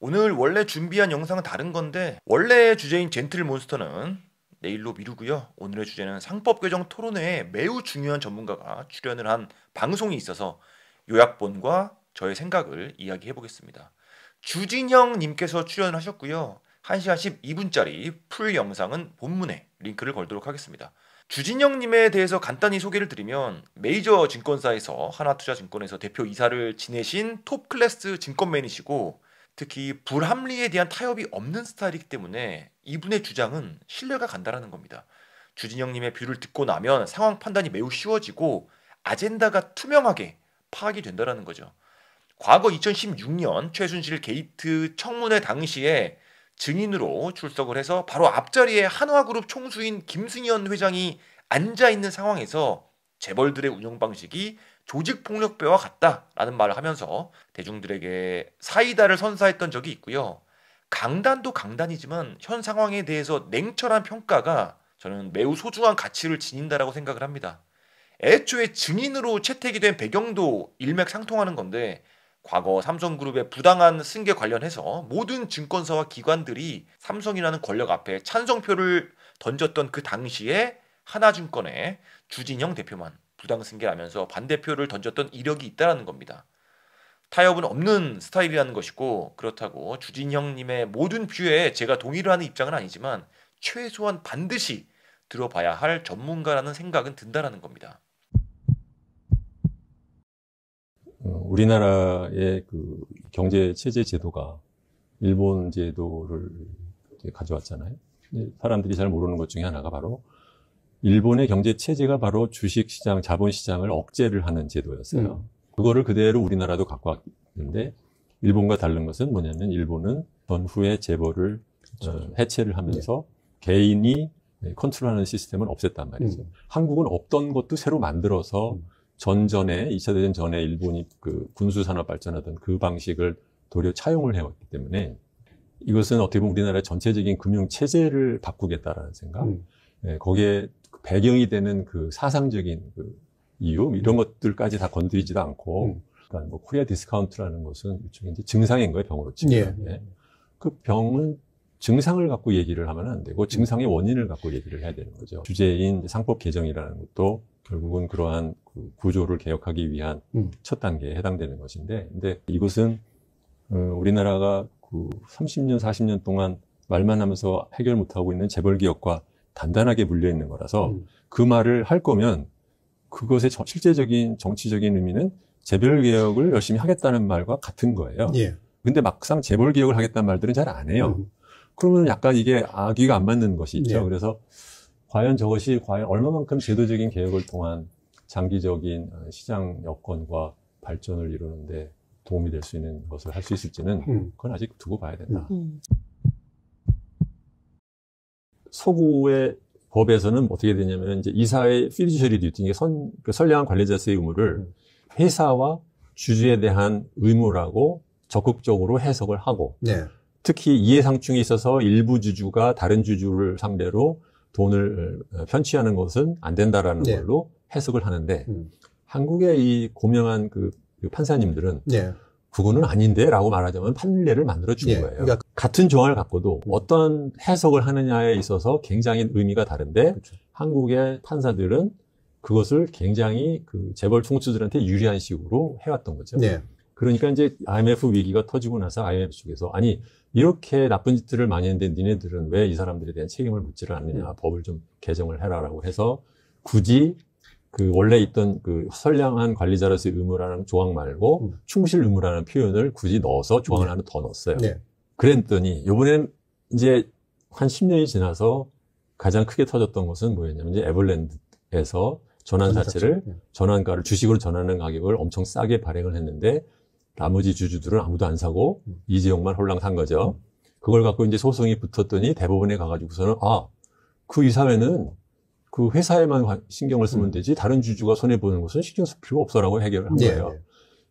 오늘 원래 준비한 영상은 다른 건데 원래 주제인 젠틀몬스터는 내일로 미루고요. 오늘의 주제는 상법 개정 토론회에 매우 중요한 전문가가 출연을 한 방송이 있어서 요약본과 저의 생각을 이야기해 보겠습니다. 주진영 님께서 출연을 하셨고요. 1시간 12분짜리 풀 영상은 본문에 링크를 걸도록 하겠습니다. 주진영 님에 대해서 간단히 소개를 드리면 메이저 증권사에서 하나투자증권에서 대표이사를 지내신 톱 클래스 증권맨이시고 특히 불합리에 대한 타협이 없는 스타일이기 때문에 이분의 주장은 신뢰가 간다라는 겁니다. 주진영님의 뷰를 듣고 나면 상황 판단이 매우 쉬워지고 아젠다가 투명하게 파악이 된다라는 거죠. 과거 2016년 최순실 게이트 청문회 당시에 증인으로 출석을 해서 바로 앞자리에 한화그룹 총수인 김승현 회장이 앉아있는 상황에서 재벌들의 운영 방식이 조직폭력배와 같다라는 말을 하면서 대중들에게 사이다를 선사했던 적이 있고요. 강단도 강단이지만 현 상황에 대해서 냉철한 평가가 저는 매우 소중한 가치를 지닌다라고 생각을 합니다. 애초에 증인으로 채택이 된 배경도 일맥상통하는 건데 과거 삼성그룹의 부당한 승계 관련해서 모든 증권사와 기관들이 삼성이라는 권력 앞에 찬성표를 던졌던 그 당시에 하나증권의 주진영 대표만 부당승계하면서 반대표를 던졌던 이력이 있다는 겁니다. 타협은 없는 스타일이라는 것이고 그렇다고 주진영님의 모든 뷰에 제가 동의를 하는 입장은 아니지만 최소한 반드시 들어봐야 할 전문가라는 생각은 든다는 겁니다. 우리나라의 그 경제 체제 제도가 일본 제도를 가져왔잖아요. 사람들이 잘 모르는 것 중에 하나가 바로 일본의 경제 체제가 바로 주식시장, 자본시장을 억제를 하는 제도였어요. 그거를 그대로 우리나라도 갖고 왔는데 일본과 다른 것은 뭐냐면 일본은 전후에 재벌을 해체를 하면서 개인이 컨트롤하는 시스템을 없앴단 말이죠. 한국은 없던 것도 새로 만들어서 전전에 2차 대전 전에 일본이 그 군수산업 발전하던 그 방식을 도리어 차용을 해왔기 때문에 이것은 어떻게 보면 우리나라의 전체적인 금융 체제를 바꾸겠다라는 생각, 거기에 배경이 되는 그 사상적인 그 이유 이런 것들까지 다 건드리지도 않고, 그러니까 뭐 코리아 디스카운트라는 것은 일종의 이제 증상인 거예요, 병으로 치면. 예. 그 병은 증상을 갖고 얘기를 하면 안 되고 증상의 원인을 갖고 얘기를 해야 되는 거죠. 주제인 상법 개정이라는 것도 결국은 그러한 그 구조를 개혁하기 위한 첫 단계에 해당되는 것인데, 근데 이것은 우리나라가 그 30년, 40년 동안 말만 하면서 해결 못하고 있는 재벌기업과 단단하게 물려있는 거라서 그 말을 할 거면 그것의 실제적인 정치적인 의미는 재벌개혁을 열심히 하겠다는 말과 같은 거예요. 예. 근데 막상 재벌개혁을 하겠다는 말들은 잘 안 해요. 그러면 약간 이게 아기가 안 맞는 것이 있죠. 예. 그래서 과연 저것이 얼마만큼 제도적인 개혁을 통한 장기적인 시장 여건과 발전을 이루는데 도움이 될 수 있는 것을 할 수 있을지는 그건 아직 두고 봐야 된다. 서구의 법에서는 어떻게 되냐면 이제 이사의 fiduciary duty, 그 선량한 관리자의 의무를 회사와 주주에 대한 의무라고 적극적으로 해석을 하고, 네. 특히 이해상충이 있어서 일부 주주가 다른 주주를 상대로 돈을 편취하는 것은 안 된다라는 네. 걸로 해석을 하는데 한국의 이 고명한 그 판사님들은 네. 그거는 아닌데 라고 말하자면 판례를 만들어 준 예, 거예요. 그러니까 같은 조항을 갖고도 어떤 해석을 하느냐에 있어서 굉장히 의미가 다른데 그렇죠. 한국의 판사들은 그것을 굉장히 그 재벌 총수들한테 유리한 식으로 해왔던 거죠. 네. 그러니까 이제 IMF 위기가 터지고 나서 IMF 쪽에서 아니 이렇게 나쁜 짓들을 많이 했는데 니네들은 왜 이 사람들에 대한 책임을 묻지를 않느냐, 법을 좀 개정을 해라라고 해서 굳이 그 원래 있던 그 선량한 관리자로서의 의무라는 조항 말고 충실 의무라는 표현을 굳이 넣어서 조항을 하나 더 넣었어요. 네. 그랬더니 이번엔 이제 한 10년이 지나서 가장 크게 터졌던 것은 뭐였냐면 이제 에버랜드에서 전환사채를 전환가를 주식으로 전하는 가격을 엄청 싸게 발행을 했는데 나머지 주주들은 아무도 안 사고 이재용만 홀랑 산 거죠. 그걸 갖고 이제 소송이 붙었더니 대법원에 가가지고서는 그 이사회는 그 회사에만 신경을 쓰면 되지 다른 주주가 손해보는 것은 신경 쓸 필요가 없어라고 해결을 한 거예요. 네.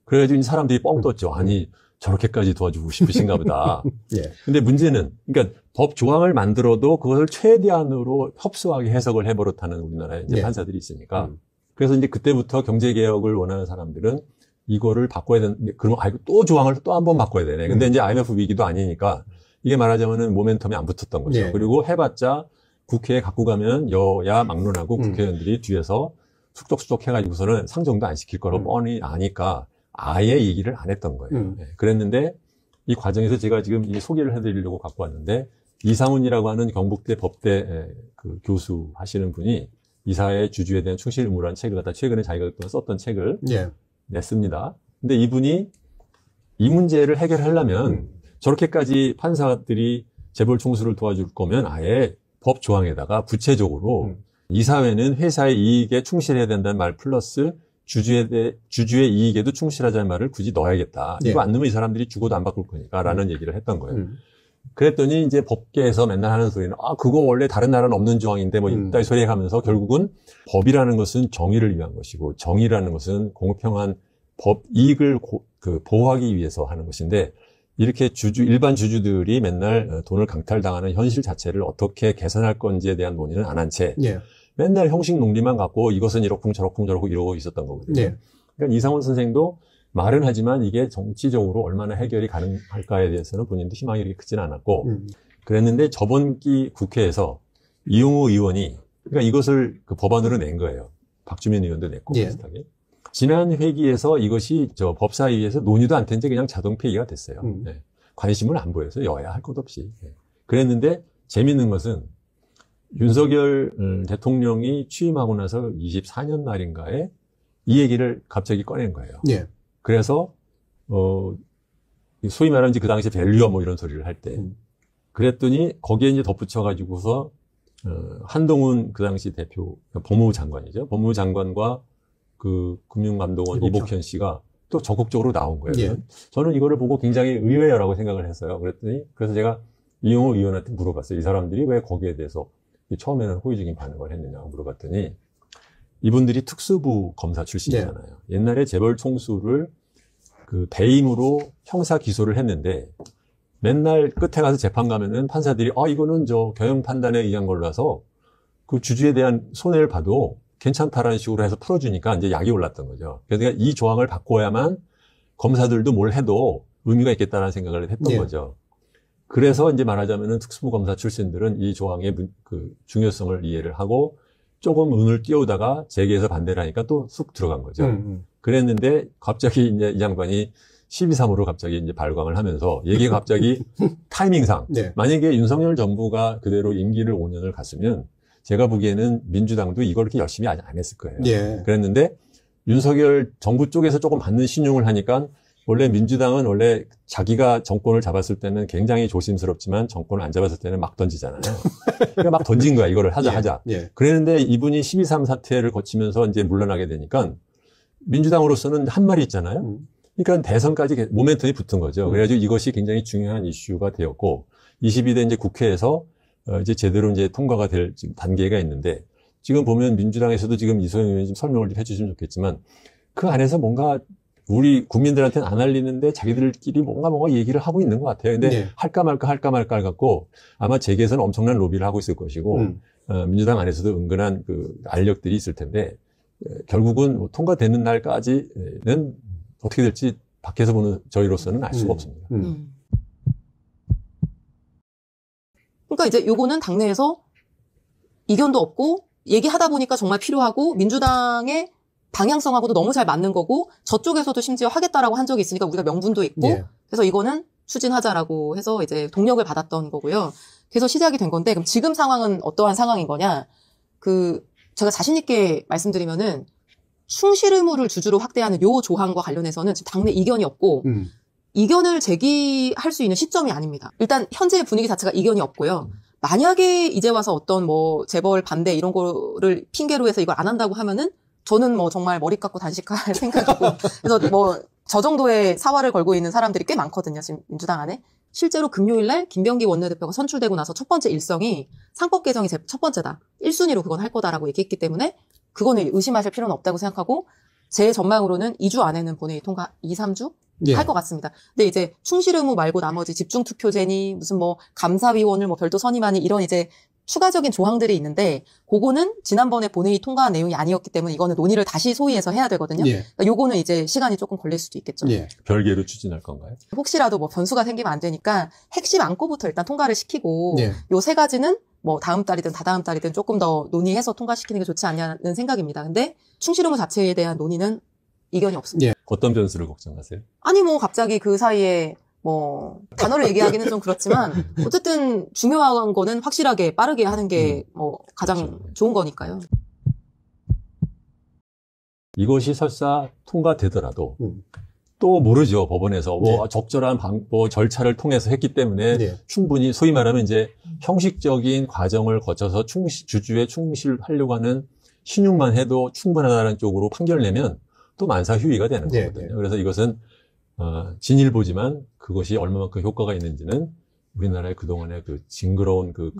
그래가지고 사람들이 뻥 떴죠. 아니 저렇게까지 도와주고 싶으신가 보다. 네. 근데 문제는 그러니까 법 조항을 만들어도 그것을 최대한으로 협소하게 해석을 해버릇하는 우리나라의 이제 판사들이 있으니까 그래서 이제 그때부터 경제개혁을 원하는 사람들은 이거를 바꿔야 되는데, 그러면 또 조항을 또 한 번 바꿔야 되네. 근데 이제 IMF 위기도 아니니까 이게 말하자면은 모멘텀이 안 붙었던 거죠. 예. 그리고 해봤자 국회에 갖고 가면 여야 막론하고 국회의원들이 뒤에서 숙적숙적 해가지고서는 상정도 안 시킬 거라고 뻔히 아니까 아예 얘기를 안 했던 거예요. 네. 그랬는데 이 과정에서 제가 지금 이 소개를 해드리려고 갖고 왔는데 이상훈이라고 하는 경북대 법대 그 교수 하시는 분이 이사회 주주에 대한 충실 의무라는 책을 갖다 최근에 자기가 썼던 책을 예. 냈습니다. 근데 이분이 이 문제를 해결하려면 저렇게까지 판사들이 재벌 총수를 도와줄 거면 아예 법 조항에다가 구체적으로 이사회는 회사의 이익에 충실해야 된다는 말 플러스 주주의 이익에도 충실하자는 말을 굳이 넣어야겠다. 예. 이거 안 넣으면 이 사람들이 죽어도 안 바꿀 거니까 라는 얘기를 했던 거예요. 그랬더니 이제 법계에서 맨날 하는 소리는 그거 원래 다른 나라는 없는 조항인데 뭐 이따위 소리 하면서 결국은 법이라는 것은 정의를 위한 것이고 정의라는 것은 공평한 법 이익을 보호하기 위해서 하는 것인데 이렇게 일반 주주들이 맨날 돈을 강탈당하는 현실 자체를 어떻게 개선할 건지에 대한 논의는 안 한 채 예. 맨날 형식 논리만 갖고 이것은 이렇고 저렇고 저렇고 이러고 있었던 거거든요. 예. 그러니까 이상훈 선생도 말은 하지만 이게 정치적으로 얼마나 해결이 가능할까에 대해서는 본인도 희망이 이렇게 크진 않았고 그랬는데 저번 기 국회에서 이용우 의원이 그러니까 이것을 그 법안으로 낸 거예요. 박주민 의원도 냈고 예. 비슷하게. 지난 회기에서 이것이 법사위에서 논의도 안 된 채 그냥 자동 폐기가 됐어요. 네. 관심을 안 보여서 여야 할 것 없이. 네. 그랬는데 재밌는 것은 윤석열 대통령이 취임하고 나서 24년 말인가에 이 얘기를 갑자기 꺼낸 거예요. 예. 그래서 소위 말하는 그 당시에 밸류어 뭐 이런 소리를 할 때 그랬더니 거기에 이제 덧붙여가지고서 한동훈 그 당시 대표 법무부 장관이죠. 법무부 장관과 그 금융감독원 이복현 씨가 또 적극적으로 나온 거예요. 예. 저는 이거를 보고 굉장히 의외라고 생각을 했어요. 그래서 제가 이용호 의원한테 물어봤어요. 이 사람들이 왜 거기에 대해서 처음에는 호의적인 반응을 했느냐고 물어봤더니 이분들이 특수부 검사 출신이잖아요. 네. 옛날에 재벌 총수를 그 배임으로 형사 기소를 했는데 맨날 끝에 가서 재판 가면은 판사들이 이거는 경영 판단에 의한 걸로라서 그 주주에 대한 손해를 봐도 괜찮다라는 식으로 해서 풀어주니까 이제 약이 올랐던 거죠. 그러니까 이 조항을 바꿔야만 검사들도 뭘 해도 의미가 있겠다라는 생각을 했던 네. 거죠. 그래서 이제 말하자면은 특수부 검사 출신들은 이 조항의 그 중요성을 이해를 하고 조금 운을 띄우다가 재계에서 반대를 하니까 또 쑥 들어간 거죠. 그랬는데 갑자기 이제 이 양반이 12.3으로 갑자기 이제 발광을 하면서 얘기가 갑자기 타이밍상 네. 만약에 윤석열 정부가 그대로 임기를 5년을 갔으면 제가 보기에는 민주당도 이걸 그렇게 열심히 안 했을 거예요. 예. 그랬는데 윤석열 정부 쪽에서 조금 받는 신용을 하니까 원래 민주당은 원래 자기가 정권을 잡았을 때는 굉장히 조심스럽지만 정권을 안 잡았을 때는 막 던지잖아요. 그러니까 막 던진 거야. 이거를 하자. 예. 그랬는데 이분이 12.3 사태를 거치면서 이제 물러나게 되니까 민주당으로서는 한 말이 있잖아요. 그러니까 대선까지 모멘텀이 붙은 거죠. 그래가지고 이것이 굉장히 중요한 이슈가 되었고 22대 이제 국회에서 이제 제대로 이제 통과가 될 지금 단계가 있는데 지금 보면 민주당에서도 지금 이소영 의원이 좀 설명을 좀 해주시면 좋겠지만 그 안에서 뭔가 우리 국민들한테는 안 알리는데 자기들끼리 뭔가 얘기를 하고 있는 것 같아요. 근데 네. 할까 말까 갖고 아마 재계에서는 엄청난 로비를 하고 있을 것이고 민주당 안에서도 은근한 그 알력들이 있을 텐데 결국은 뭐 통과되는 날까지는 어떻게 될지 밖에서 보는 저희로서는 알 수가 없습니다. 그러니까 이제 요거는 당내에서 이견도 없고 얘기하다 보니까 정말 필요하고 민주당의 방향성하고도 너무 잘 맞는 거고 저쪽에서도 심지어 하겠다라고 한 적이 있으니까 우리가 명분도 있고 예. 그래서 이거는 추진하자라고 해서 이제 동력을 받았던 거고요. 그래서 시작이 된 건데 그럼 지금 상황은 어떠한 상황인 거냐? 제가 자신 있게 말씀드리면은 충실 의무를 주주로 확대하는 요 조항과 관련해서는 지금 당내 이견이 없고 이견을 제기할 수 있는 시점이 아닙니다. 일단 현재 분위기 자체가 이견이 없고요. 만약에 이제 와서 어떤 재벌 반대 이런 거를 핑계로 해서 이걸 안 한다고 하면은 저는 정말 머리 깎고 단식할 생각이고 그래서 저 정도의 사활을 걸고 있는 사람들이 꽤 많거든요. 지금 민주당 안에. 실제로 금요일 날 김병기 원내대표가 선출되고 나서 첫 번째 일성이 상법 개정이 첫 번째다. 1순위로 그건 할 거다라고 얘기했기 때문에 그거는 의심하실 필요는 없다고 생각하고 제 전망으로는 2주 안에는 본회의 통과 2, 3주 예. 할 것 같습니다. 근데 이제 충실 의무 말고 나머지 집중 투표제니 무슨 감사위원을 별도 선임하니 이런 이제 추가적인 조항들이 있는데 그거는 지난번에 본회의 통과한 내용이 아니었기 때문에 이거는 논의를 다시 소위에서 해야 되거든요. 예. 그러니까 요거는 이제 시간이 조금 걸릴 수도 있겠죠. 예. 별개로 추진할 건가요? 혹시라도 뭐 변수가 생기면 안 되니까 핵심 안건부터 일단 통과를 시키고 예. 요 세 가지는 뭐 다음 달이든 다다음 달이든 조금 더 논의해서 통과시키는 게 좋지 않냐는 생각입니다. 근데 충실 의무 자체에 대한 논의는 이견이 없습니다. 예. 어떤 변수를 걱정하세요? 아니 뭐 갑자기 그 사이에 뭐 단어를 얘기하기는 좀 그렇지만 어쨌든 중요한 거는 확실하게 빠르게 하는 게 뭐 가장 그렇죠. 좋은 거니까요. 이것이 설사 통과되더라도 음. 또 모르죠. 법원에서 뭐 네. 적절한 뭐 절차를 통해서 했기 때문에 네. 충분히 소위 말하면 이제 형식적인 과정을 거쳐서 주주에 충실하려고 하는 신용만 해도 충분하다는 쪽으로 판결을 내면 또 만사휴위가 되는 네, 거거든요. 네. 그래서 이것은 진일보지만 그것이 얼마만큼 효과가 있는지는 우리나라의 그동안의 그 징그러운 그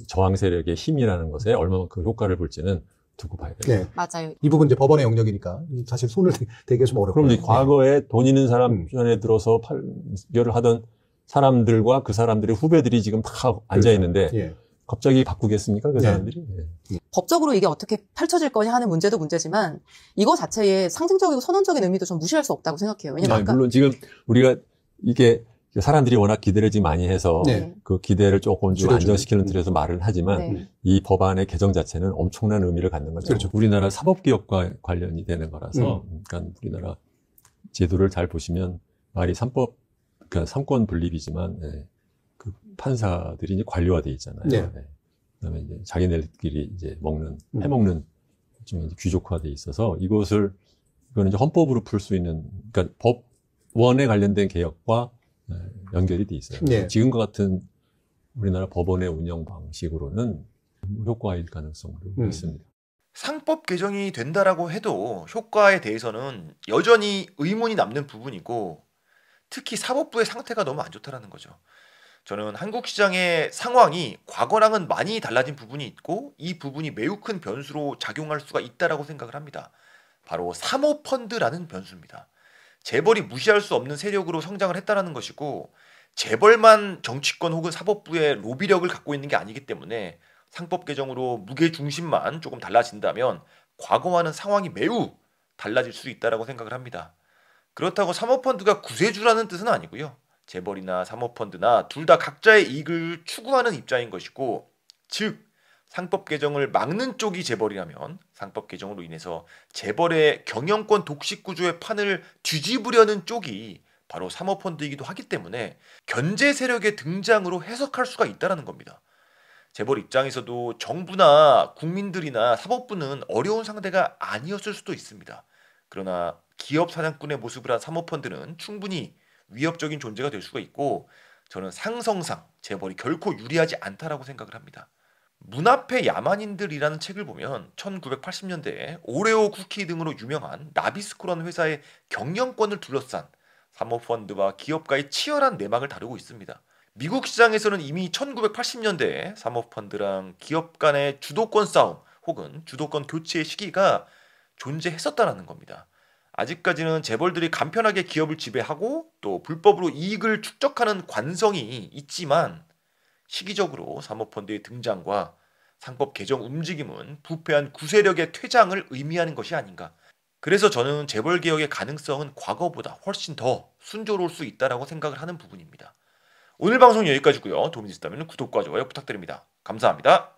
저항 세력의 힘이라는 것에 얼마만큼 효과를 볼지는 두고 봐야 돼요. 네. 맞아요. 이 부분 이제 법원의 영역이니까 사실 손을 대기 좀 어렵고. 그럼 이제 과거에 돈 있는 사람 음. 편에 들어서 판결을 하던 사람들과 그 사람들의 후배들이 지금 다 앉아 있는데 예. 갑자기 바꾸겠습니까? 그 네. 사람들이? 예. 법적으로 이게 어떻게 펼쳐질 거냐 하는 문제도 문제지만 이거 자체의 상징적이고 선언적인 의미도 좀 무시할 수 없다고 생각해요. 왜냐면 아니, 아까 물론 지금 우리가 이게 사람들이 워낙 기대를 지금 많이 해서 네. 그 기대를 조금 좀 줄여주는. 안정시키는 틀에서 말을 하지만 네. 이 법안의 개정 자체는 엄청난 의미를 갖는 거죠. 그렇죠. 우리나라 사법개혁과 관련이 되는 거라서 그러니까 우리나라 제도를 잘 보시면 말이 그러니까 삼권 분립이지만 그 판사들이 이제 관료화돼 있잖아요. 네. 그다음에 이제 자기네들끼리 이제 해먹는 좀 이제 귀족화돼 있어서 이거는 이제 헌법으로 풀 수 있는 그러니까 법원에 관련된 개혁과 연결이 돼 있어요. 네. 지금과 같은 우리나라 법원의 운영 방식으로는 효과일 가능성도 있습니다. 상법 개정이 된다라고 해도 효과에 대해서는 여전히 의문이 남는 부분이고 특히 사법부의 상태가 너무 안 좋다라는 거죠. 저는 한국 시장의 상황이 과거랑은 많이 달라진 부분이 있고 이 부분이 매우 큰 변수로 작용할 수가 있다라고 생각을 합니다. 바로 사모펀드라는 변수입니다. 재벌이 무시할 수 없는 세력으로 성장을 했다라는 것이고 재벌만 정치권 혹은 사법부의 로비력을 갖고 있는 게 아니기 때문에 상법 개정으로 무게 중심만 조금 달라진다면 과거와는 상황이 매우 달라질 수 있다라고 생각을 합니다. 그렇다고 사모펀드가 구세주라는 뜻은 아니고요. 재벌이나 사모펀드나 둘 다 각자의 이익을 추구하는 입장인 것이고 즉 상법 개정을 막는 쪽이 재벌이라면 상법 개정으로 인해서 재벌의 경영권 독식 구조의 판을 뒤집으려는 쪽이 바로 사모펀드이기도 하기 때문에 견제 세력의 등장으로 해석할 수가 있다는 겁니다. 재벌 입장에서도 정부나 국민들이나 사법부는 어려운 상대가 아니었을 수도 있습니다. 그러나 기업 사냥꾼의 모습을 한 사모펀드는 충분히 위협적인 존재가 될 수가 있고 저는 상성상 재벌이 결코 유리하지 않다라고 생각을 합니다. 문 앞의 야만인들이라는 책을 보면 1980년대에 오레오 쿠키 등으로 유명한 나비스코라는 회사의 경영권을 둘러싼 사모펀드와 기업가의 치열한 내막을 다루고 있습니다. 미국 시장에서는 이미 1980년대에 사모펀드랑 기업 간의 주도권 싸움 혹은 주도권 교체의 시기가 존재했었다는 겁니다. 아직까지는 재벌들이 간편하게 기업을 지배하고 또 불법으로 이익을 축적하는 관성이 있지만 시기적으로 사모펀드의 등장과 상법 개정 움직임은 부패한 구세력의 퇴장을 의미하는 것이 아닌가. 그래서 저는 재벌 개혁의 가능성은 과거보다 훨씬 더 순조로울 수 있다고 생각을 하는 부분입니다. 오늘 방송 여기까지고요. 도움이 되셨다면 구독과 좋아요 부탁드립니다. 감사합니다.